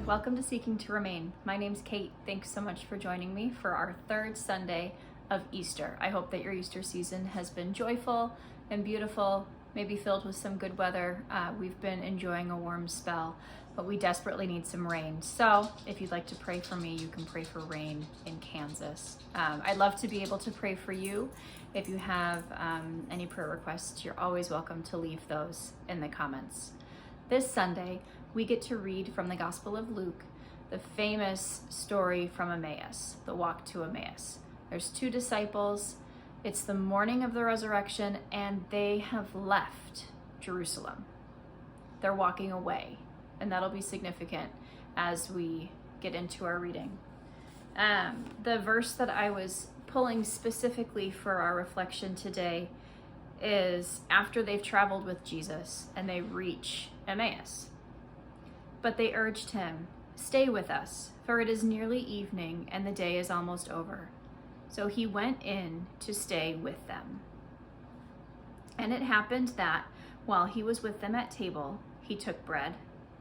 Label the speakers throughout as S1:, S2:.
S1: Welcome to Seeking to Remain. My name's Kate. Thanks so much for joining me for our third Sunday of Easter. I hope that your Easter season has been joyful and beautiful, maybe filled with some good weather. We've been enjoying a warm spell, but we desperately need some rain. So if you'd like to pray for me, you can pray for rain in Kansas. I'd love to be able to pray for you. If you have any prayer requests, you're always welcome to leave those in the comments. This Sunday, we get to read from the Gospel of Luke, the famous story from Emmaus, the walk to Emmaus. There's two disciples. It's the morning of the resurrection, and they have left Jerusalem. They're walking away, and that'll be significant as we get into our reading. The verse that I was pulling specifically for our reflection today is after they've traveled with Jesus and they reach Emmaus. But they urged him, "Stay with us, for it is nearly evening and the day is almost over." So he went in to stay with them. And it happened that while he was with them at table, he took bread,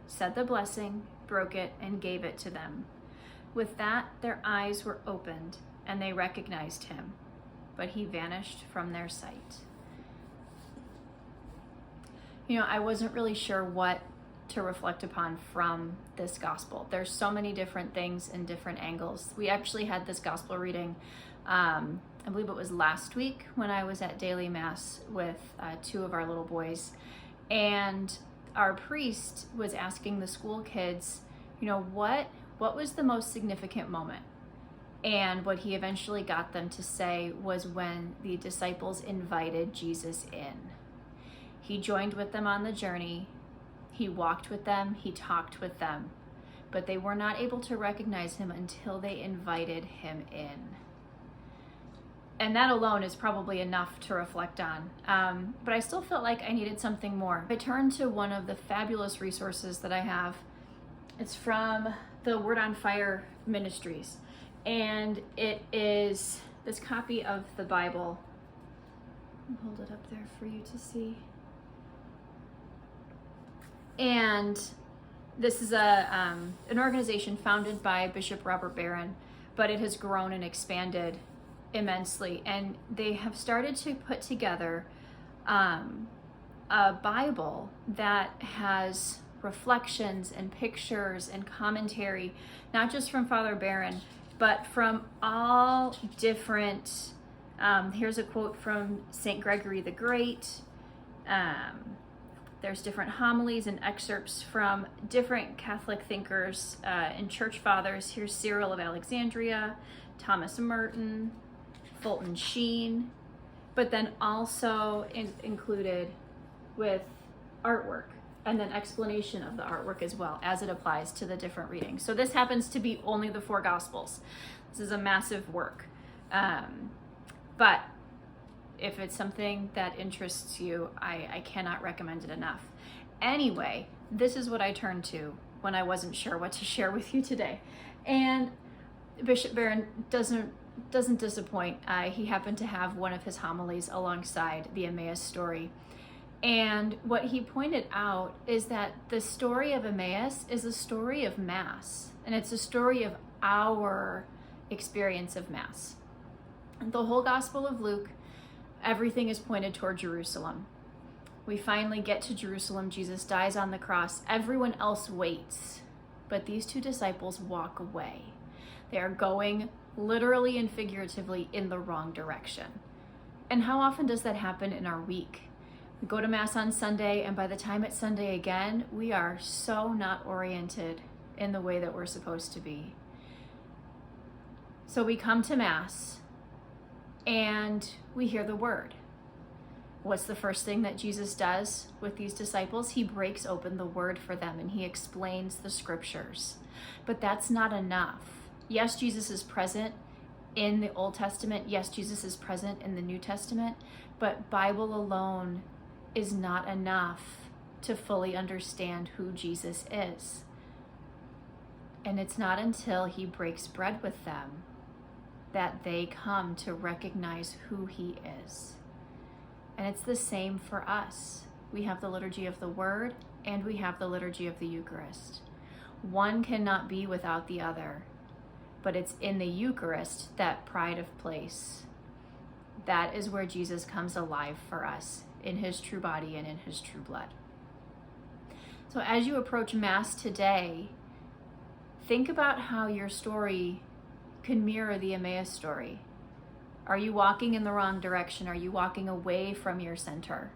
S1: said the blessing, broke it, and gave it to them. With that, their eyes were opened and they recognized him, but he vanished from their sight. I wasn't really sure what to reflect upon from this gospel. There's so many different things and different angles. We actually had this gospel reading, I believe it was last week when I was at daily mass with two of our little boys, and our priest was asking the school kids, what was the most significant moment? And what he eventually got them to say was when the disciples invited Jesus in. He joined with them on the journey. He walked with them, he talked with them, but they were not able to recognize him until they invited him in. And that alone is probably enough to reflect on. But I still felt like I needed something more. I turned to one of the fabulous resources that I have. It's from the Word on Fire Ministries. And it is this copy of the Bible. I'll hold it up there for you to see. And this is an organization founded by Bishop Robert Barron, but it has grown and expanded immensely. And they have started to put together a Bible that has reflections and pictures and commentary, not just from Father Barron, but from all different, here's a quote from St. Gregory the Great. There's different homilies and excerpts from different Catholic thinkers and church fathers. Here's Cyril of Alexandria, Thomas Merton, Fulton Sheen, but then also included with artwork and then explanation of the artwork as well as it applies to the different readings. So this happens to be only the four Gospels. This is a massive work. But if it's something that interests you, I cannot recommend it enough. Anyway, this is what I turned to when I wasn't sure what to share with you today. And Bishop Barron doesn't disappoint. He happened to have one of his homilies alongside the Emmaus story. And what he pointed out is that the story of Emmaus is a story of Mass, and it's a story of our experience of Mass. The whole Gospel of Luke, everything is pointed toward Jerusalem. We finally get to Jerusalem. Jesus dies on the cross. Everyone else waits, but these two disciples walk away. They are going literally and figuratively in the wrong direction. And how often does that happen in our week? We go to Mass on Sunday, and by the time it's Sunday again, we are so not oriented in the way that we're supposed to be. So we come to Mass, and we hear the word. What's the first thing that Jesus does with these disciples? He breaks open the word for them and he explains the scriptures. But that's not enough. Yes, Jesus is present in the Old Testament. Yes, Jesus is present in the New Testament. But Bible alone is not enough to fully understand who Jesus is. And it's not until he breaks bread with them that they come to recognize who he is. And it's the same for us. We have the liturgy of the Word and we have the liturgy of the Eucharist. One cannot be without the other, but it's in the Eucharist, that pride of place. That is where Jesus comes alive for us, in his true body and in his true blood. So as you approach Mass today, think about how your story can mirror the Emmaus story. Are you walking in the wrong direction? Are you walking away from your center?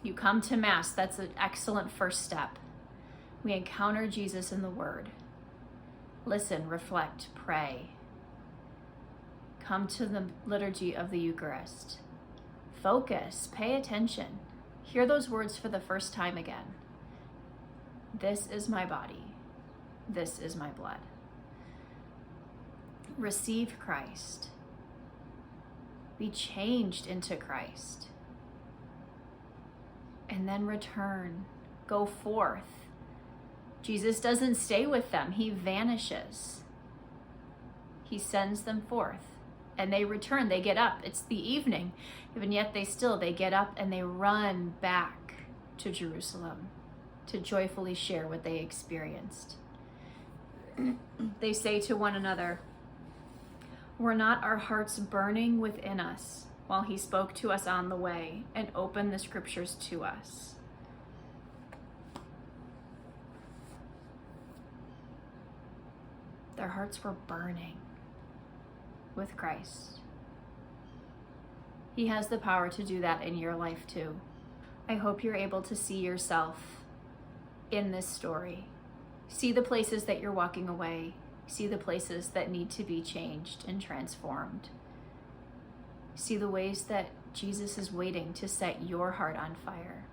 S1: You come to Mass, that's an excellent first step. We encounter Jesus in the Word. Listen, reflect, pray. Come to the liturgy of the Eucharist. Focus, pay attention. Hear those words for the first time again. This is my body. This is my blood. Receive Christ. Be changed into Christ. And then return. Go forth. Jesus doesn't stay with them. He vanishes. He sends them forth. And they return. They get up. It's the evening. Even yet they get up and they run back to Jerusalem to joyfully share what they experienced. They say to one another, "Were not our hearts burning within us while he spoke to us on the way and opened the scriptures to us?" Their hearts were burning with Christ. He has the power to do that in your life too. I hope you're able to see yourself in this story. See the places that you're walking away. See the places that need to be changed and transformed. See the ways that Jesus is waiting to set your heart on fire.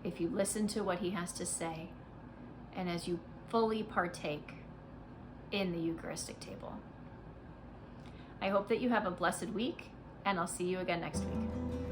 S1: If you listen to what he has to say, and as you fully partake in the Eucharistic table. I hope that you have a blessed week, and I'll see you again next week.